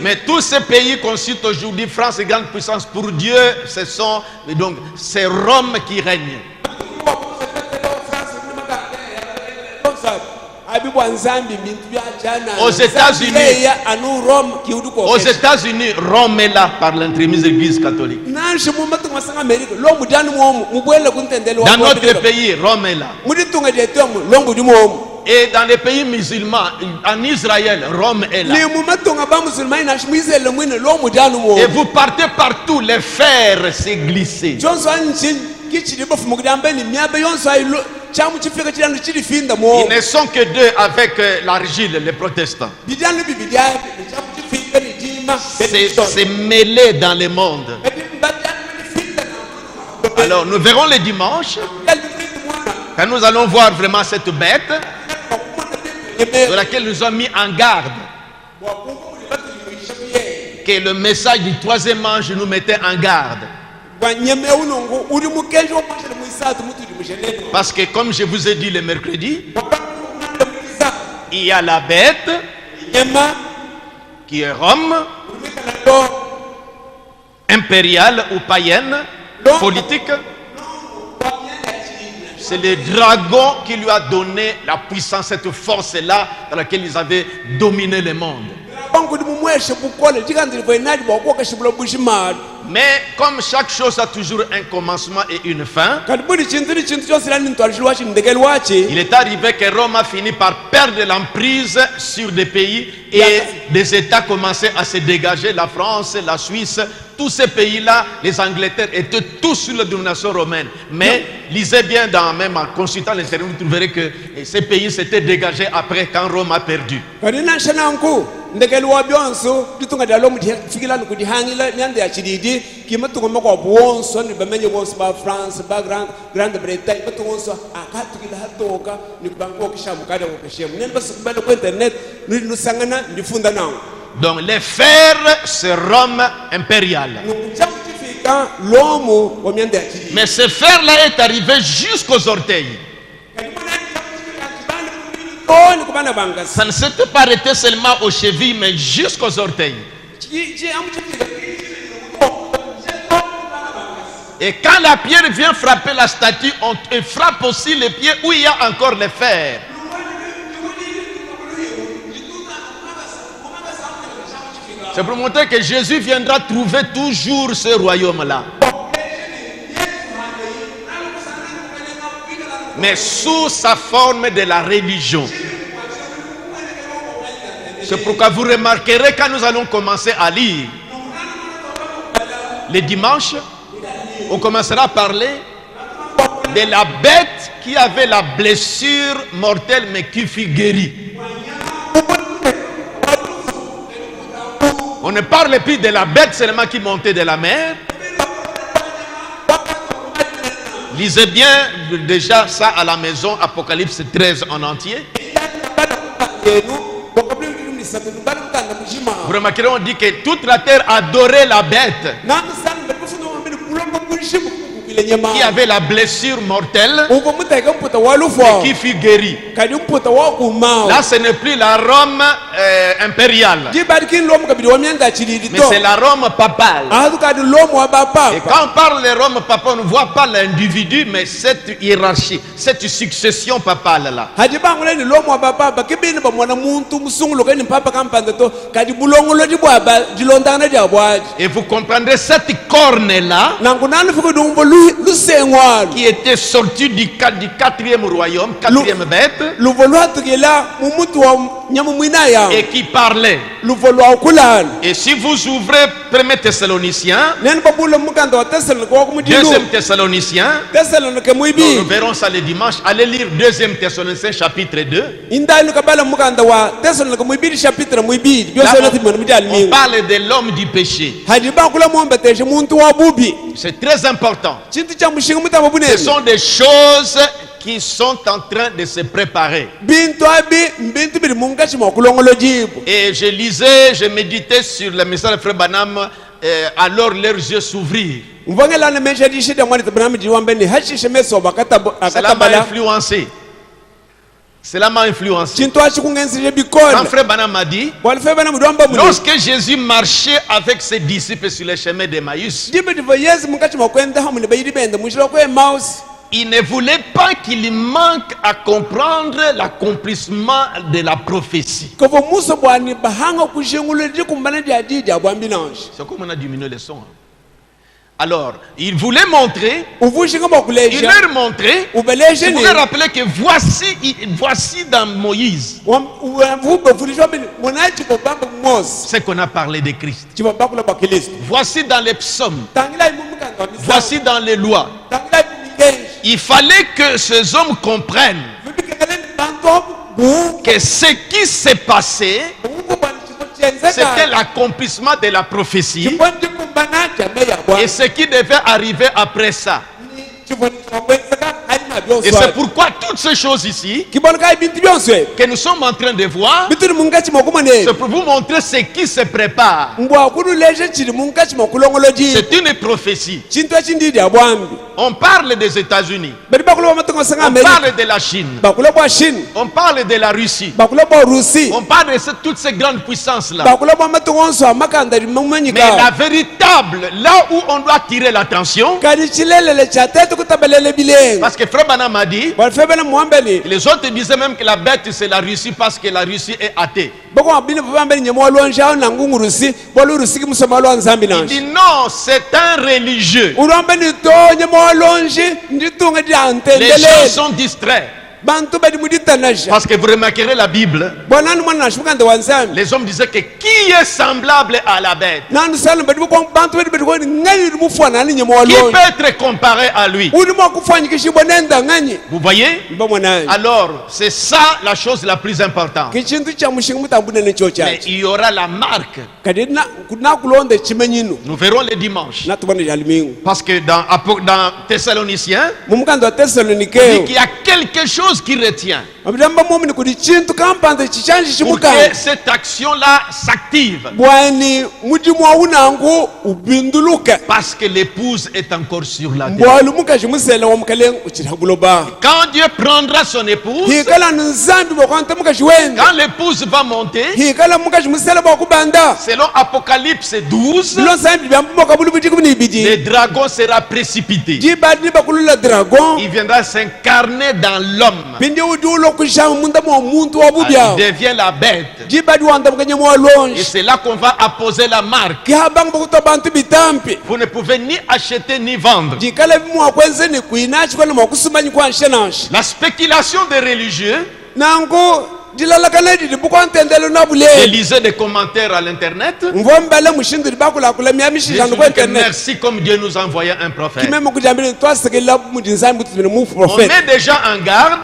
Mais tous ces pays qu'on cite aujourd'hui, France et grande puissance, pour Dieu, c'est Rome qui règne. Aux États-Unis, Rome est là par l'entremise de l'Église catholique. Dans notre pays, Rome est là. Et dans les pays musulmans, en Israël, Rome est là. Et vous partez partout, les fers s'est glissé. Ils ne sont que deux avec l'argile, les protestants. C'est mêlé dans le monde. Alors nous verrons le dimanche, quand nous allons voir vraiment cette bête sur laquelle nous sommes mis en garde, que le message du troisième ange nous mettait en garde. Parce que comme je vous ai dit le mercredi, il y a la bête qui est Rome, impériale ou païenne, politique. C'est le dragon qui lui a donné la puissance, cette force-là dans laquelle ils avaient dominé le monde. Mais comme chaque chose a toujours un commencement et une fin, il est arrivé que Rome a fini par perdre l'emprise sur des pays et des États commençaient à se dégager. La France, la Suisse, tous ces pays-là, les Angleterres étaient tous sous la domination romaine. Mais lisez bien, même en consultant l'intérieur, vous trouverez que ces pays s'étaient dégagés après quand Rome a perdu. Donc les fers, c'est Rome impériale. Mais ce fer-là est arrivé jusqu'aux orteils. Ça ne s'était pas arrêté seulement aux chevilles, mais jusqu'aux orteils. Et quand la pierre vient frapper la statue, on frappe aussi les pieds où il y a encore les fers. C'est pour montrer que Jésus viendra trouver toujours ce royaume-là. Mais sous sa forme de la religion. C'est pourquoi vous remarquerez quand nous allons commencer à lire les dimanches, on commencera à parler de la bête qui avait la blessure mortelle mais qui fut guérie. On ne parle plus de la bête seulement qui montait de la mer. Lisez bien déjà ça à la maison, Apocalypse 13 en entier. Vous remarquerez, on dit que toute la terre adorait la bête qui avait la blessure mortelle et qui fut guérie. Là, ce n'est plus la Rome impériale, mais c'est la Rome papale. Et quand on parle de Rome papale, on ne voit pas l'individu, mais cette hiérarchie, cette succession papale là. Et vous comprendrez cette corne là qui était sorti du quatrième royaume, quatrième bête, et qui parlait. Et si vous ouvrez 1 Thessaloniciens, 2 Thessaloniciens, nous verrons ça le dimanche. Allez lire 2 Thessaloniciens chapitre 2. Là, on parle de l'homme du péché. C'est très important. Ce sont des choses qui sont en train de se préparer. Et je lisais, je méditais sur le message de Frère Branham, alors leurs yeux s'ouvrirent. Cela m'a influencé. Cela m'a influencé. Quand Frère Branham m'a dit, lorsque Jésus marchait avec ses disciples sur le chemin d'Emmaüs, il ne voulait pas qu'il manque à comprendre l'accomplissement de la prophétie. C'est comme on a diminué le son. Alors, il voulait montrer, il leur montrait, il voulait rappeler que voici dans Moïse ce qu'on a parlé de Christ. Voici dans les psaumes, voici dans les lois. Il fallait que ces hommes comprennent que ce qui s'est passé, c'était l'accomplissement de la prophétie. Et ce qui devait arriver après ça. Et c'est pourquoi toutes ces choses ici que nous sommes en train de voir, c'est pour vous montrer ce qui se prépare. C'est une prophétie. On parle des États-Unis, on parle de la Chine, on parle de la Russie, on parle de toutes ces grandes puissances là. Mais la véritable, là où on doit tirer l'attention, parce que Frère Branham a dit, les autres disaient même que la bête c'est la Russie parce que la Russie est athée. Il dit non, c'est un religieux. Les gens sont distraits. Parce que vous remarquerez la Bible, les hommes disaient que qui est semblable à la bête? Qui peut être comparé à lui? Vous voyez? Alors, c'est ça la chose la plus importante. Mais il y aura la marque. Nous verrons le dimanche. Parce que dans Thessaloniciens, il dit qu'il y a quelque chose qui retient pour que cette action-là s'active. Parce que l'épouse est encore sur la terre. Quand Dieu prendra son épouse, quand l'épouse va monter, selon Apocalypse 12, le dragon sera précipité. Il viendra s'incarner dans l'homme. il devient la bête. Et c'est là qu'on va apposer la marque. Vous ne pouvez ni acheter ni vendre. La spéculation des religieux. Lisez des commentaires à l'internet. Merci comme Dieu nous a envoyé un prophète. On met déjà en garde.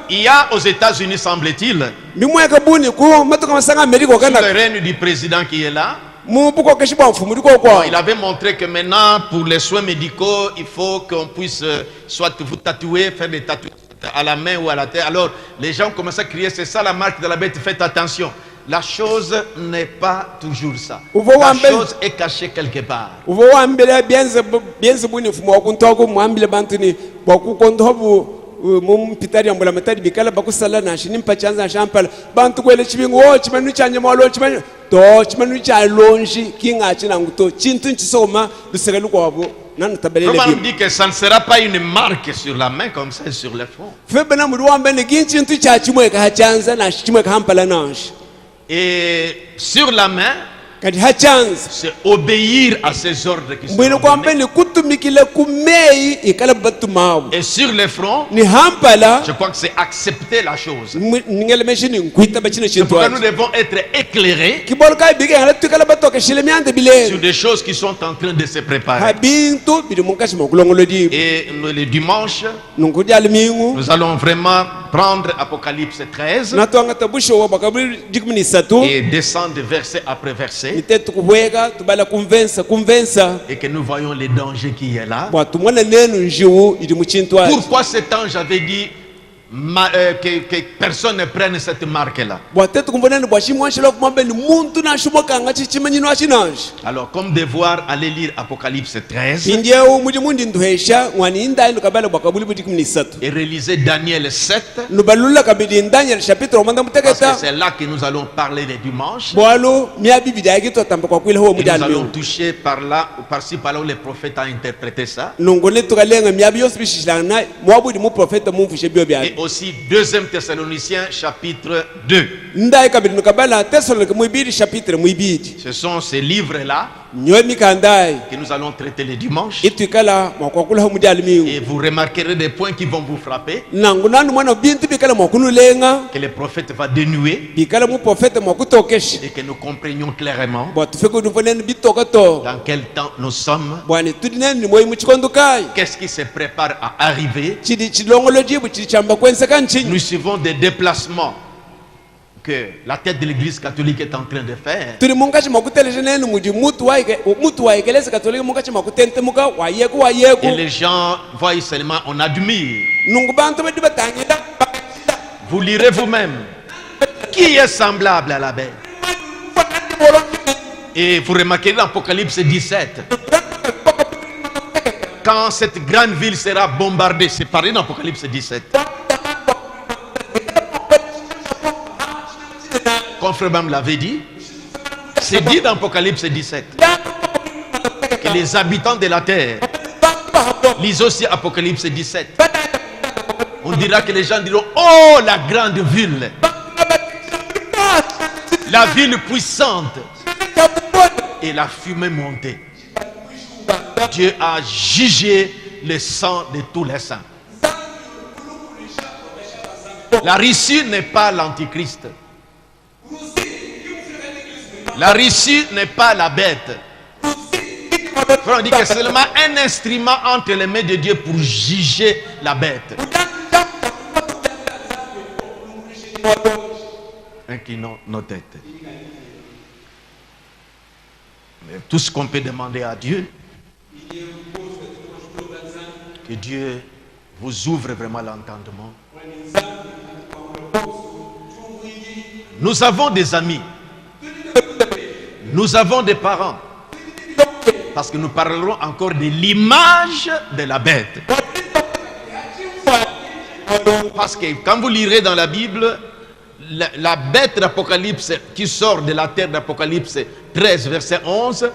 Il y a aux États-Unis, semble-t-il, le règne du président qui est là. Il avait montré que maintenant, pour les soins médicaux, il faut qu'on puisse soit vous tatouer, faire des tatouages à la main ou à la tête. Alors, les gens commencent à crier, c'est ça la marque de la bête, faites attention. La chose n'est pas toujours ça. La chose est cachée quelque part. Comment on dit que ça ne sera pas une marque sur la main comme ça sur le front. Et sur la main, c'est obéir à ces ordres qui sont donnés. Et sur le front, je crois que c'est accepter la chose. C'est pourquoi nous devons être éclairés sur des choses qui sont en train de se préparer. Et le dimanche, nous allons vraiment prendre Apocalypse 13 et descendre verset après verset. Et que nous voyons les dangers qui y est là. Pourquoi cet ange avait dit que personne ne prenne cette marque-là? Alors, comme devoir, aller lire Apocalypse 13 et réaliser Daniel 7, parce que c'est là que nous allons parler les dimanches. Et nous allons toucher par là, par-ci, par là où les prophètes ont interprété ça. Et aussi 2 Thessaloniciens chapitre 2. Ce sont ces livres-là que nous allons traiter les dimanches. Et vous remarquerez des points qui vont vous frapper, que le prophète va dénouer, et que nous comprenions clairement dans quel temps nous sommes, qu'est-ce qui se prépare à arriver. Nous suivons des déplacements que la tête de l'église catholique est en train de faire. Et les gens voient seulement, on admire. Vous lirez vous-même. Qui est semblable à la bête? Et vous remarquerez dans Apocalypse 17, quand cette grande ville sera bombardée, c'est parlé dans Apocalypse 17. Comme Frère Bam l'avait dit, c'est dit dans Apocalypse 17 que les habitants de la terre, lisent aussi Apocalypse 17, on dira que les gens diront, oh la grande ville, la ville puissante, et la fumée montée. Dieu a jugé le sang de tous les saints. La Russie n'est pas l'antichrist. La Russie n'est pas la bête. On dit que c'est seulement un instrument entre les mains de Dieu pour juger la bête. Inclinons nos têtes. Mais tout ce qu'on peut demander à Dieu, que Dieu vous ouvre vraiment l'entendement. Nous avons des amis. Nous avons des parents. Parce que nous parlerons encore de l'image de la bête. Parce que quand vous lirez dans la Bible, la bête d'Apocalypse qui sort de la terre d'Apocalypse 13 verset 11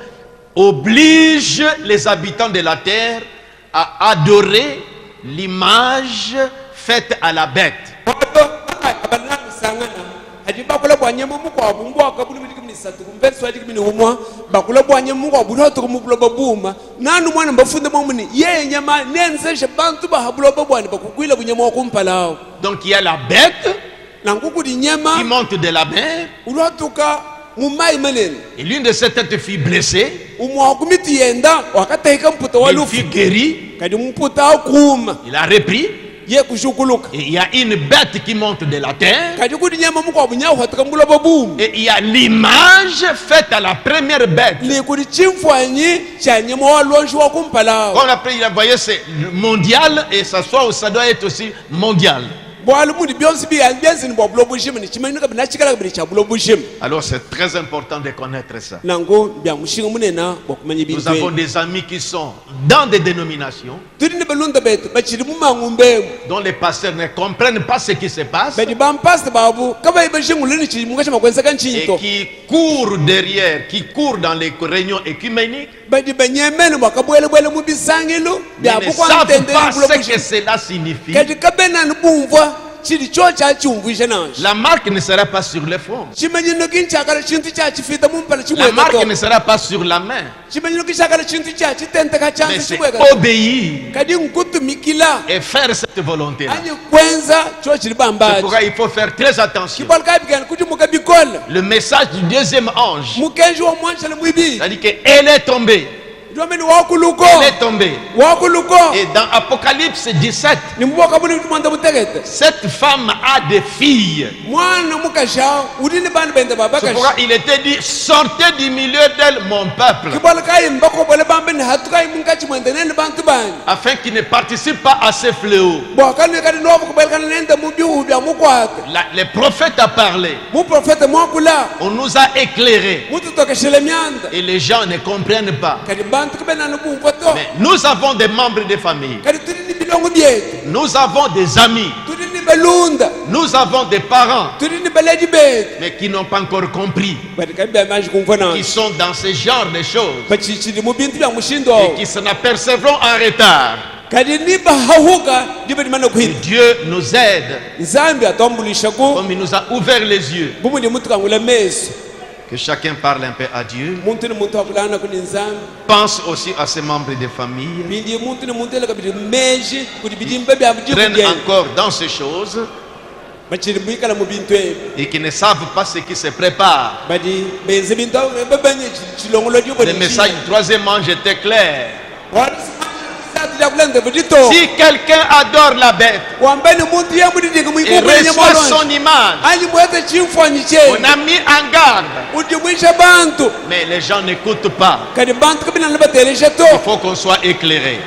oblige les habitants de la terre à adorer l'image faite à la bête. Donc il y a la bête qui monte de la mer. Et l'une de ces têtes fut blessée. Il fut guéri. Il a repris. Et il y a une bête qui monte de la terre. Et il y a l'image faite à la première bête. Quand après il a voyé c'est mondial et ça doit être aussi mondial. Alors c'est très important de connaître ça. Nous avons des amis qui sont dans des dénominations dont les pasteurs ne comprennent pas ce qui se passe et qui courent derrière, qui courent dans les réunions écuméniques, mais ne savent pas ce que cela signifie. La marque ne sera pas sur le front. La marque ne sera pas sur la main. Mais c'est obéir et faire cette volonté-là. C'est pourquoi il faut faire très attention. Le message du deuxième ange, c'est-à-dire qu'elle est tombée. Elle est tombée. Et dans Apocalypse 17, cette femme a des filles. C'est pourquoi il était dit, sortez du milieu d'elle mon peuple, afin qu'ils ne participent pas à ces fléaux. Les prophètes ont parlé. On nous a éclairés. Et les gens ne comprennent pas. Mais nous avons des membres de famille. Nous avons des amis. Nous avons des parents. Mais qui n'ont pas encore compris. Qui sont dans ce genre de choses. Et qui s'en apercevront en retard. Et Dieu nous aide. Comme il nous a ouvert les yeux. Que chacun parle un peu à Dieu. Pense aussi à ses membres de famille. Traînent encore dans ces choses. Et qui ne savent pas ce qui se prépare. Le message du troisième ange était clair. Si quelqu'un adore la bête et reçoit son image, on a mis en garde. Mais les gens n'écoutent pas. Il faut qu'on soit éclairé.